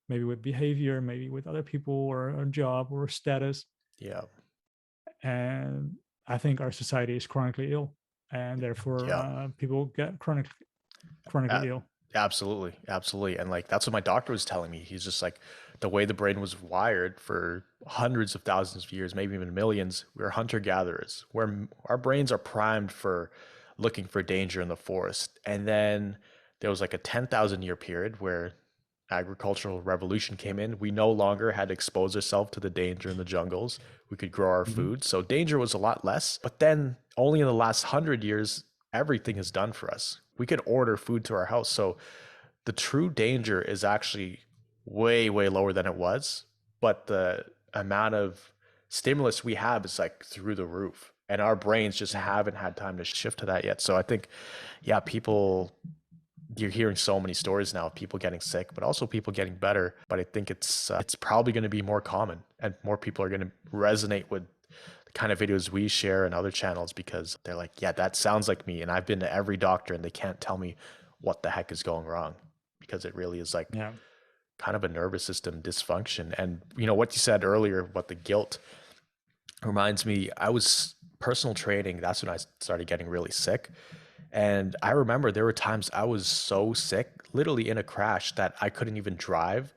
maybe with behavior, maybe with other people or a job or status. Yeah. And I think our society is chronically ill, and therefore Yeah. people get Uh, chronically ill. Absolutely, absolutely. And like that's what my doctor was telling me. He's just like the way the brain was wired for hundreds of thousands of years, maybe even millions. We're hunter gatherers, where our brains are primed for looking for danger in the forest. And then there was like a 10,000 year period where agricultural revolution came in. We no longer had to expose ourselves to the danger in the jungles. We could grow our Mhm. food. So danger was a lot less. But then only in the last 100 years, everything is done for us. We could order food to our house. So the true danger is actually way, way lower than it was. But the amount of stimulus we have is like through the roof. And our brains just haven't had time to shift to that yet. So I think, yeah, you're hearing so many stories now of people getting sick, but also people getting better. But I think it's probably going to be more common, and more people are going to resonate with the kind of videos we share and other channels, because they're like, yeah, that sounds like me. And I've been to every doctor and they can't tell me what the heck is going wrong, because it really is like Yeah. kind of a nervous system dysfunction. And what you said earlier, what the guilt reminds me, I was personal training. That's when I started getting really sick. And I remember there were times I was so sick, literally in a crash, that I couldn't even drive.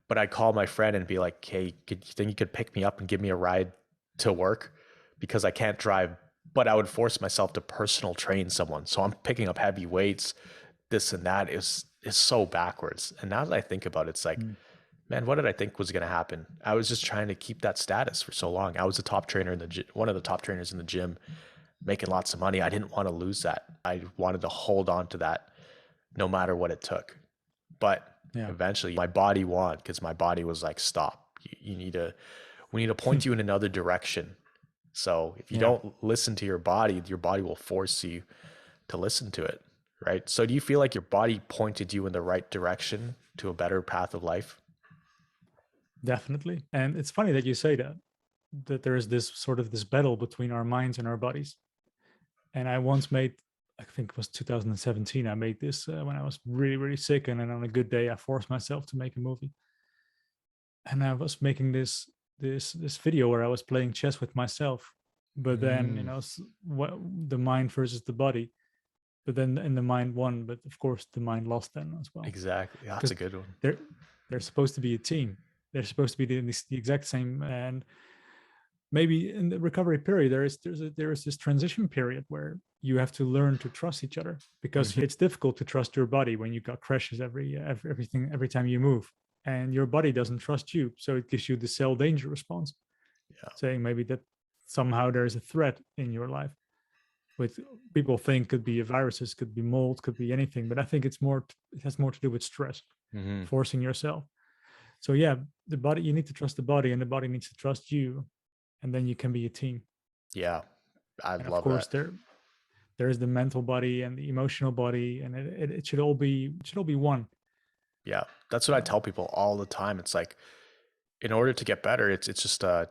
But I'd call my friend and be like, hey, you think you could pick me up and give me a ride to work? Because I can't drive. But I would force myself to personal train someone. So I'm picking up heavy weights, this and that. Is so backwards. And now that I think about it, it's like, man, what did I think was going to happen? I was just trying to keep that status for so long. I was a top trainer in the gym, one of the top trainers in the gym, making lots of money. I didn't want to lose that. I wanted to hold on to that no matter what it took. But eventually my body won, because my body was like, stop, we need to point you in another direction. So if you don't listen to your body will force you to listen to it. Right. So do you feel like your body pointed you in the right direction to a better path of life? Definitely. And it's funny that you say that there is this sort of this battle between our minds and our bodies. And I once made, I think it was 2017, I made this when I was really, really sick. And then on a good day, I forced myself to make a movie. And I was making this video where I was playing chess with myself. But then, what the mind versus the body. But then in the mind won, but of course the mind lost then as well. Exactly. That's a good one. They're supposed to be a team. They're supposed to be the exact same. And maybe in the recovery period, there is this transition period where you have to learn to trust each other, because it's difficult to trust your body when you got crashes every time you move, and your body doesn't trust you. So it gives you the cell danger response, saying maybe that somehow there's a threat in your life. With people think could be viruses, could be mold, could be anything, but I think it has more to do with stress, forcing yourself. So yeah, the body, you need to trust the body, and the body needs to trust you, and then you can be a team. Yeah, I love that. Of course, there is the mental body and the emotional body, and it should all be one. Yeah, that's what I tell people all the time. It's like, in order to get better, it's just a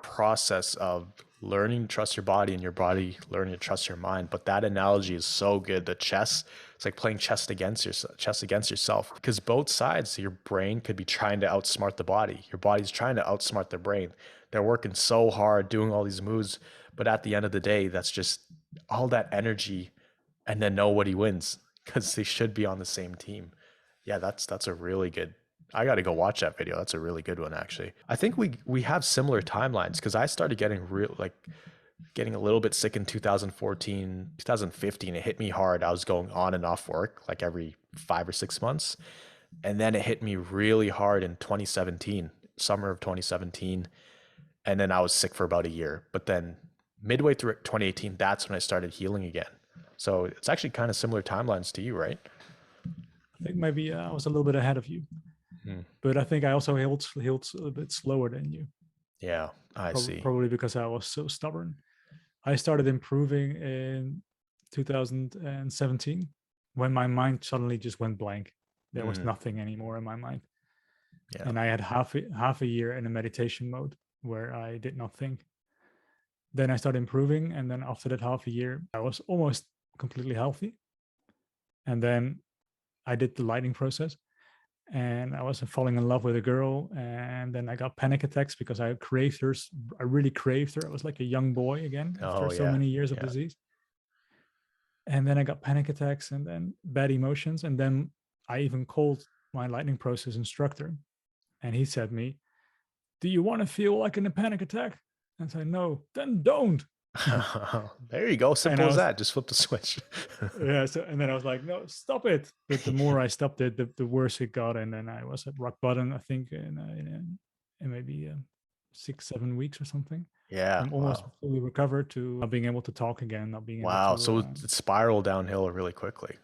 process of learning to trust your body, and your body learning to trust your mind. But that analogy is so good. The chess, it's like playing chess against yourself, because both sides, your brain could be trying to outsmart the body. Your body's trying to outsmart the brain. They're working so hard doing all these moves, but at the end of the day, that's just all that energy, and then nobody wins, because they should be on the same team. Yeah, that's a really good, I got to go watch that video. That's a really good one, actually. I think we have similar timelines, because I started getting getting a little bit sick in 2014, 2015. It hit me hard. I was going on and off work like every 5 or 6 months. And then it hit me really hard in 2017, summer of 2017. And then I was sick for about a year. But then midway through 2018, that's when I started healing again. So it's actually kind of similar timelines to you, right? I think maybe I was a little bit ahead of you. But I think I also healed a bit slower than you. Yeah, I see. Probably because I was so stubborn. I started improving in 2017 when my mind suddenly just went blank. There was nothing anymore in my mind. Yeah. And I had half a year in a meditation mode where I did not think. Then I started improving, and then after that half a year, I was almost completely healthy. And then I did the lighting process, and I was falling in love with a girl, and then I got panic attacks because I craved her. I really craved her. I was like a young boy again after so many years of disease. And then I got panic attacks, and then bad emotions. And then I even called my lightning process instructor, and he said to me, "Do you want to feel like in a panic attack?" And I said, "No." "Then don't." There you go. Simple as that. Just flip the switch. Yeah. So, and then I was like, "No, stop it." But the more I stopped it, the worse it got. And then I was at rock bottom, I think, in maybe 6-7 weeks or something. Yeah. from almost Wow. fully recovered to not being able to talk again, not being able Wow. to So it spiraled downhill really quickly.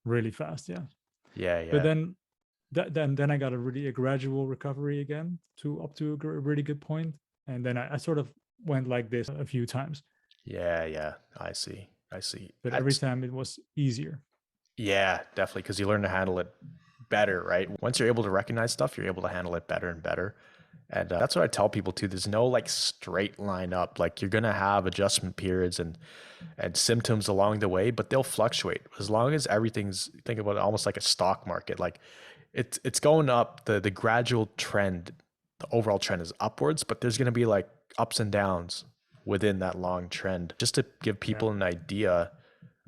really fast. Yeah. Yeah. But Yeah. then then I got a gradual recovery again to up to a really good point, and then I sort of went like this a few times, Yeah. Yeah. I see. I see. but every That's, time it was easier. yeah, definitely. Because you learn to handle it better, right? Once you're able to recognize stuff, you're able to handle it better and better. And that's what I tell people too. There's no like straight line up. Like you're gonna have adjustment periods and symptoms along the way, but they'll fluctuate as long as everything's, think about it almost like a stock market. Like it's going up. The gradual trend, the overall trend is upwards, but there's gonna be like ups and downs within that long trend. Just to give Yeah. people an idea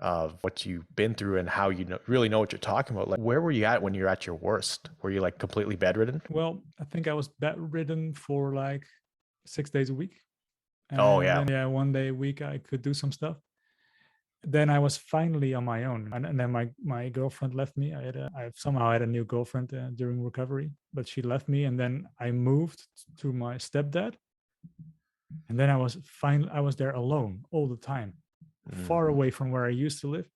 of what you've been through and how you really know what you're talking about. Like, where were you at when you're at your worst? Were you like completely bedridden? Well, I think I was bedridden for like 6 days a week, Oh and yeah, then yeah, one day a week I could do some stuff. Then I was finally on my own, and then my girlfriend left me. I somehow had a new girlfriend during recovery, but she left me, and then I moved to my stepdad, and then I was there alone all the time, far mm, away from where I used to live.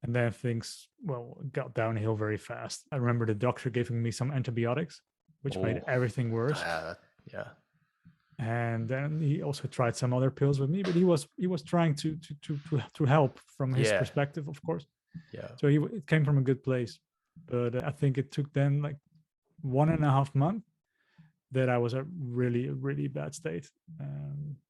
And then things, well, got downhill very fast. I remember the doctor giving me some antibiotics, which made oh everything worse. yeah, And then he also tried some other pills with me, but he was trying to help from his yeah, perspective, of course. yeah, So it came from a good place. But I think it took then like 1.5 months that I was a really bad state,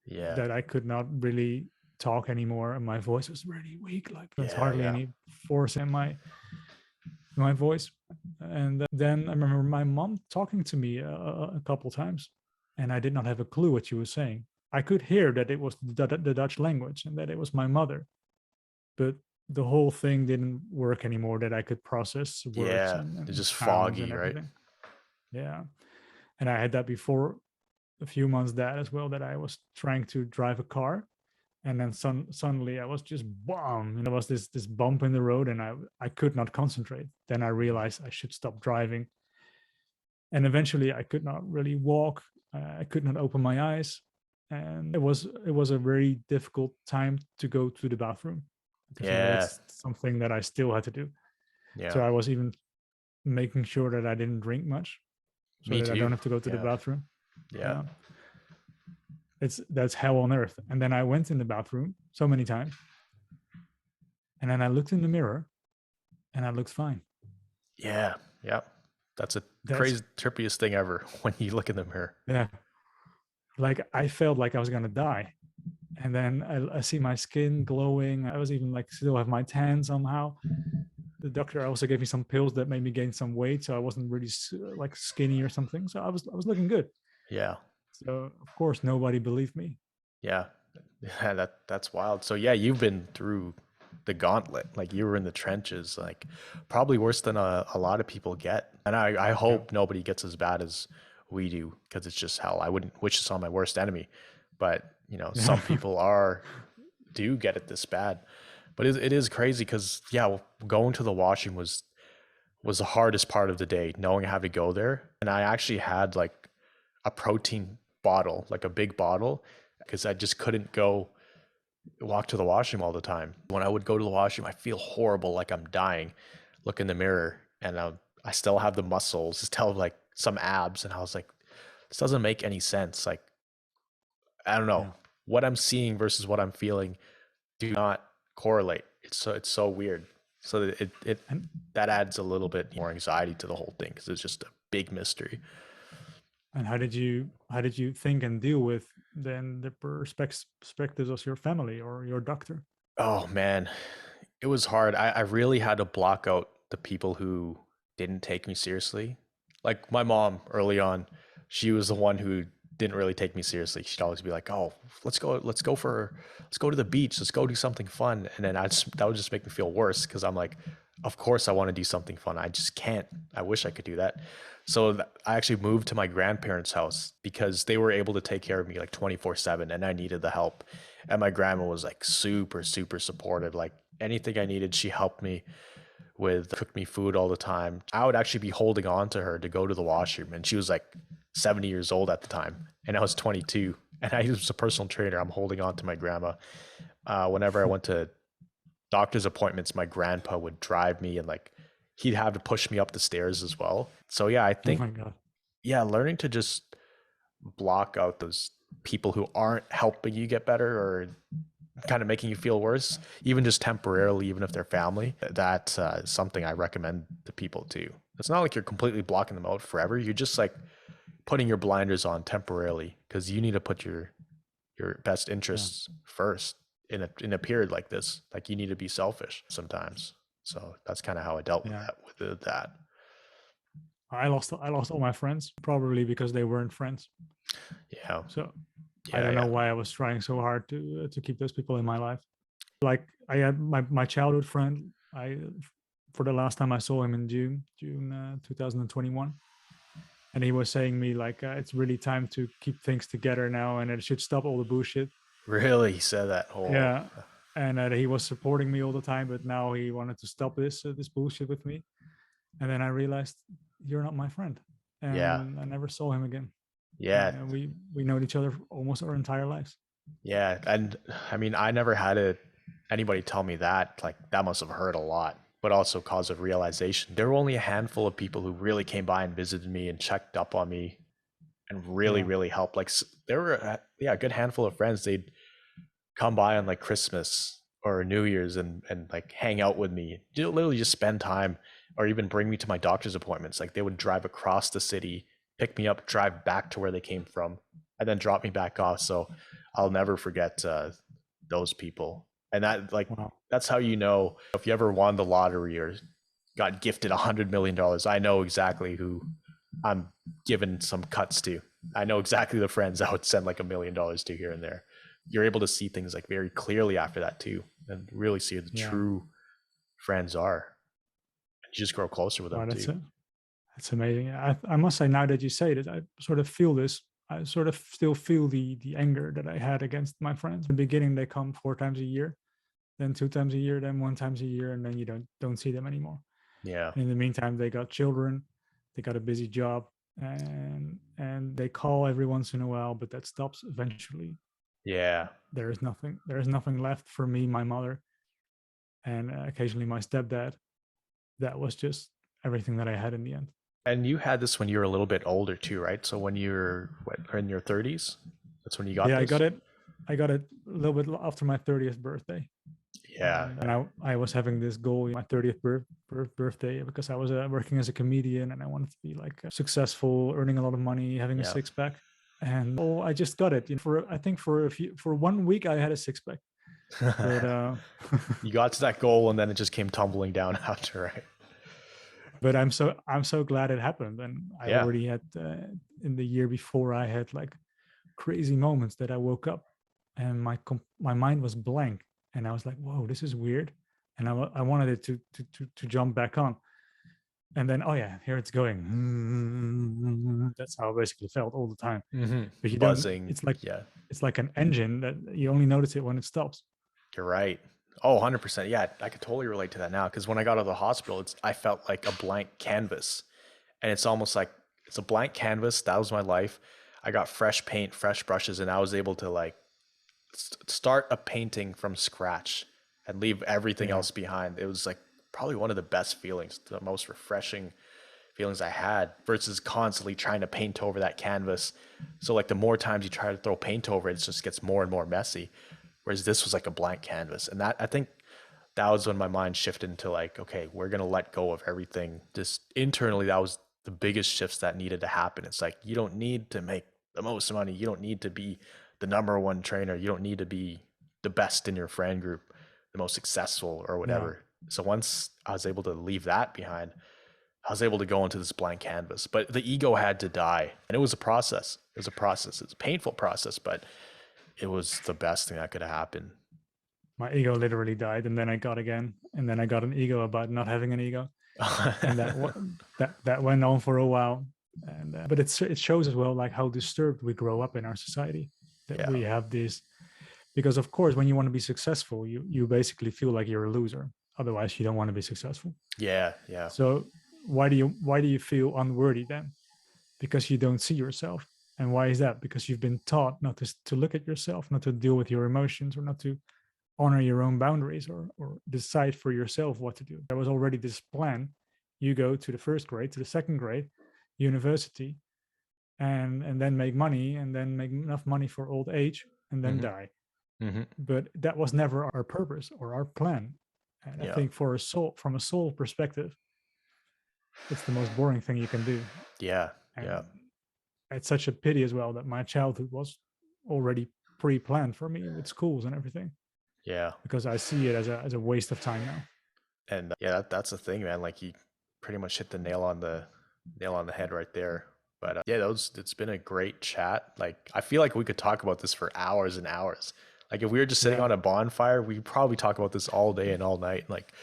yeah, that I could not really talk anymore, and my voice was really weak. Like there's yeah, hardly yeah, any force in my voice. And then I remember my mom talking to me a couple times, and I did not have a clue what she was saying. I could hear that it was the Dutch language and that it was my mother, but the whole thing didn't work anymore, that I could process words yeah. and It's just sounds and foggy, right? everything. Yeah. And I had that before a few months that as well, that I was trying to drive a car, and then suddenly I was just bomb, and there was this bump in the road, and I could not concentrate. Then I realized I should stop driving, and eventually I could not really walk. I could not open my eyes, and it was a very difficult time to go to the bathroom, because Yeah, that's something that I still had to do. So yeah. I was even making sure that I didn't drink much, so Me that I don't too. have to go to the Yeah, bathroom. yeah, Yeah, that's hell on earth. And then I went in the bathroom so many times, and then I looked in the mirror, and I looked fine. yeah, yeah. That's a That's crazy trippiest thing ever when you look in the mirror. Yeah, like I felt like I was gonna die, and then I see my skin glowing. I was even like still have my tan somehow. The doctor also gave me some pills that made me gain some weight, so I wasn't really like skinny or something. So I was looking good. Yeah, So of course nobody believed me. yeah, yeah. That's wild. So yeah, you've been through the gauntlet. Like you were in the trenches. Like probably worse than a lot of people get. And I Yeah. hope nobody gets as bad as we do because it's just hell. I wouldn't wish this on my worst enemy, but you know, Yeah. some people do get it this bad. But it is crazy because yeah, going to the washing was the hardest part of the day, knowing I had to go there. And I actually had like a protein bottle, like a big bottle, because I just couldn't go walk to the washroom all the time. When I would go to the washroom, I feel horrible, like I'm dying. Look in the mirror, and I still have the muscles, still like some abs, and I was like, this doesn't make any sense. Like I don't know Yeah. what I'm seeing versus what I'm feeling do not correlate. It's so weird. So it And that adds a little bit more anxiety to the whole thing because it's just a big mystery. and how did you think and deal with then the perspectives of your family or your doctor? Oh man, it was hard. I really had to block out the people who didn't take me seriously. Like my mom early on, she was the one who didn't really take me seriously. She'd always be like, "Oh, let's go to the beach, let's go do something fun." And then that would just make me feel worse because I'm like, of course I want to do something fun. I just can't. I wish I could do that. So I actually moved to my grandparents' house because they were able to take care of me like 24/7 and I needed the help. And my grandma was like super, super supportive. Like anything I needed, she helped me with, cooked me food all the time. I would actually be holding on to her to go to the washroom. And she was like 70 years old at the time. And I was 22. and I was a personal trainer. I'm holding on to my grandma. Whenever I went to doctor's appointments, my grandpa would drive me, and like he'd have to push me up the stairs as well. So yeah, I Oh think my God. learning to just block out those people who aren't helping you get better or kind of making you feel worse, even just temporarily, even if they're family, that's something I recommend to people too. It's not like you're completely blocking them out forever. You're just like putting your blinders on temporarily because you need to put your best Yeah. interests first in a period like this. Like you need to be selfish sometimes. So that's kind of how I dealt Yeah. with that. I lost all my friends, probably because they weren't friends. Yeah. So I Yeah. don't know Yeah. why I was trying so hard to keep those people in my life. Like I had my childhood friend. For the last time I saw him in June 2021, and he was saying me like it's really time to keep things together now, and it should stop all the bullshit. Really said that whole. Yeah, and he was supporting me all the time, but now he wanted to stop this bullshit with me. And then I realized you're not my friend, Yeah. and I never saw him again. Yeah. And we know each other almost our entire lives. Yeah. And I mean, I never had anybody tell me that. Like that must have hurt a lot, but also cause of realization. There were only a handful of people who really came by and visited me and checked up on me and really, Yeah, really helped. Like there were, a good handful of friends. They'd come by on like Christmas or New Year's and like hang out with me, literally just spend time or even bring me to my doctor's appointments. Like they would drive across the city, pick me up, drive back to where they came from, and then drop me back off. So I'll never forget those people. And wow. that's how you know if you ever won the lottery or got gifted $100 million. I know exactly who I'm giving some cuts to. I know exactly the friends I would send like $1 million to here and there. You're able to see things like very clearly after that too, and really see who the Yeah, true friends are. And you just grow closer with them wow, too. that's amazing. I must say, now that you say this, I sort of feel this. I sort of still feel the anger that I had against my friends. In the beginning, they come 4 times a year, then 2 times a year, then 1 times a year, and then you don't see them anymore. Yeah. In the meantime, they got children, they got a busy job, and they call every once in a while, but that stops eventually. Yeah. There is nothing left for me, my mother, and occasionally my stepdad. That was just everything that I had in the end. And you had this when you were a little bit older too, right? So when you're in your 30s, that's when you got Yeah, this? I got it a little bit after my 30th birthday. Yeah. And I was having this goal, my 30th birthday, because I was working as a comedian and I wanted to be like successful, earning a lot of money, having a Yeah. six pack. And I just got it. I think for 1 week I had a six pack. But You got to that goal and then it just came tumbling down after, right? but I'm so glad it happened. And I Yeah. already had in the year before, I had like crazy moments that I woke up and my mind was blank, and I was like, whoa, this is weird. And I wanted it to jump back on. And then, oh yeah, here it's going. That's how I basically felt all the time. Mm-hmm. But you don't. Buzzing. Yeah. It's like an engine that you only notice it when it stops. You're right. Oh, 100%. Yeah, I could totally relate to that now because when I got out of the hospital, I felt like a blank canvas. And it's almost like it's a blank canvas. That was my life. I got fresh paint, fresh brushes, and I was able to like start a painting from scratch and leave everything Yeah, else behind. It was like probably one of the best feelings, the most refreshing feelings I had versus constantly trying to paint over that canvas. So like the more times you try to throw paint over it, it just gets more and more messy. Whereas this was like a blank canvas. And that I think that was when my mind shifted into like, okay, we're gonna let go of everything. Just internally, that was the biggest shifts that needed to happen. It's like you don't need to make the most money. You don't need to be the number one trainer. You don't need to be the best in your friend group, the most successful or yeah. whatever. So once I was able to leave that behind, I was able to go into this blank canvas. But the ego had to die. And it was a process. It was a process. It's a painful process, but it was the best thing that could have happened. My ego literally died, and then I got again, and then I got an ego about not having an ego, and that went on for a while. And but it shows as well like how disturbed we grow up in our society, that Yeah. we have this, because of course when you want to be successful, you basically feel like you're a loser, otherwise you don't want to be successful. Yeah. Yeah. So why do you feel unworthy then? Because you don't see yourself. And why is that? Because you've been taught not to look at yourself, not to deal with your emotions, or not to honor your own boundaries, or decide for yourself what to do. There was already this plan. You go to the first grade, to the second grade, university, and then make money, and then make enough money for old age, and then die. But that was never our purpose or our plan. And I think for a soul, from a soul perspective, it's the most boring thing you can do. And it's such a pity as well that my childhood was already pre-planned for me with schools and everything. Because I see it as a waste of time now. And that's the thing, man. Like, you pretty much hit the nail on the head right there. But it's been a great chat. Like, I feel like we could talk about this for hours and hours. Like, if we were just sitting on a bonfire, we'd probably talk about this all day and all night. Like,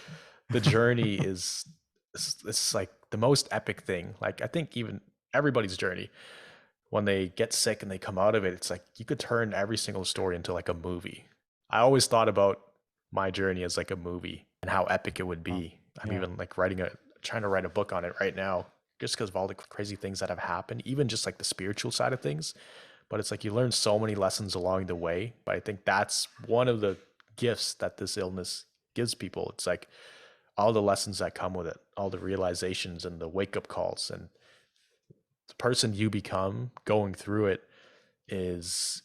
the journey is it's like the most epic thing. Like, I think even everybody's journey, when they get sick and they come out of it, it's like you could turn every single story into like a movie. I always thought about my journey as like a movie and how epic it would be. I'm even like trying to write a book on it right now, just because of all the crazy things that have happened, even just like the spiritual side of things. But it's like you learn so many lessons along the way. But I think that's one of the gifts that this illness gives people. It's like all the lessons that come with it, all the realizations and the wake up calls, and the person you become going through it is,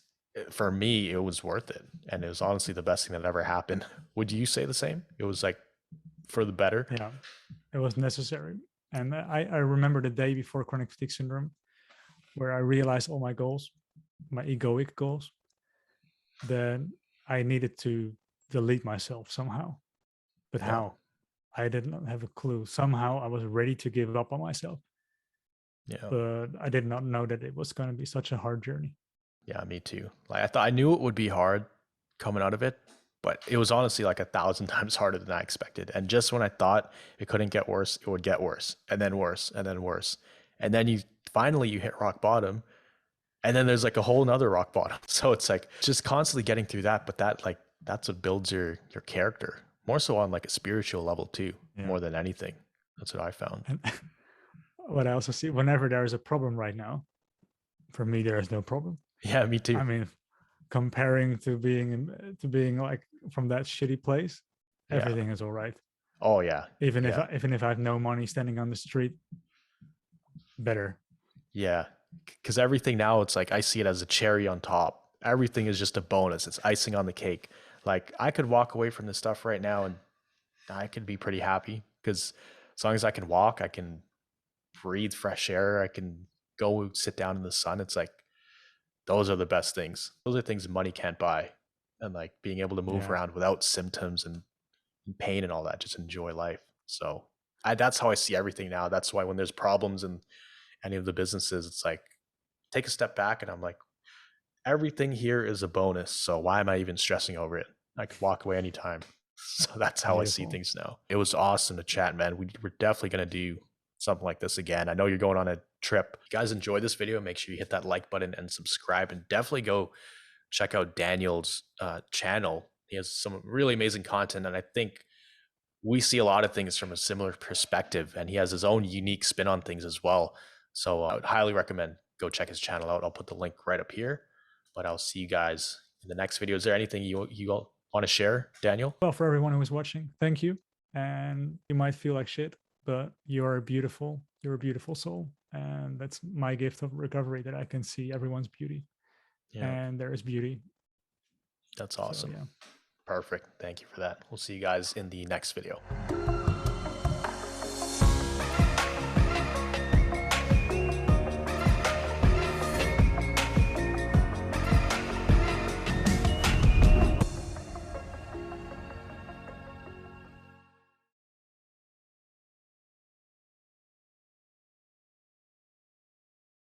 for me, it was worth it. And it was honestly the best thing that ever happened. Would you say the same? It was like for the better? Yeah, it was necessary. And I remember the day before chronic fatigue syndrome, where I realized all my goals, my egoic goals, then I needed to delete myself somehow. But how? I did not have a clue. Somehow I was ready to give up on myself. But I did not know that it was going to be such a hard journey. Yeah, me too. Like, I knew it would be hard coming out of it, but it was honestly like 1,000 times harder than I expected. And just when I thought it couldn't get worse, it would get worse, and then worse, and then worse. And then you hit rock bottom, and then there's like a whole nother rock bottom. So it's like just constantly getting through that. But that's what builds your character, more so on like a spiritual level too, more than anything. That's what I found. And what I also see, whenever there is a problem right now, for me, there is no problem. Yeah, me too. I mean, comparing to being like from that shitty place, everything is all right. Oh yeah. Even if I have no money, standing on the street, better. Yeah, because everything now, it's like I see it as a cherry on top. Everything is just a bonus. It's icing on the cake. Like, I could walk away from this stuff right now and I could be pretty happy, because as long as I can walk, I can breathe fresh air, I can go sit down in the sun. It's like, those are the best things. Those are things money can't buy. And like being able to move around without symptoms and pain and all that, just enjoy life. So that's how I see everything now. That's why when there's problems in any of the businesses, it's like, take a step back and I'm like, everything here is a bonus. So why am I even stressing over it? I could walk away anytime. So that's how I see things now. It was awesome to chat, man. We're definitely going to do something like this again. I know you're going on a trip. If you guys enjoy this video, make sure you hit that like button and subscribe, and definitely go check out Daniel's channel. He has some really amazing content, and I think we see a lot of things from a similar perspective, and he has his own unique spin on things as well. So I would highly recommend go check his channel out. I'll put the link right up here, but I'll see you guys in the next video. Is there anything you all want to share, Daniel? Well, for everyone who is watching, thank you. And you might feel like shit, but you're beautiful. You're a beautiful soul. And that's my gift of recovery, that I can see everyone's beauty. And there is beauty. That's awesome. Perfect. Thank you for that. We'll see you guys in the next video.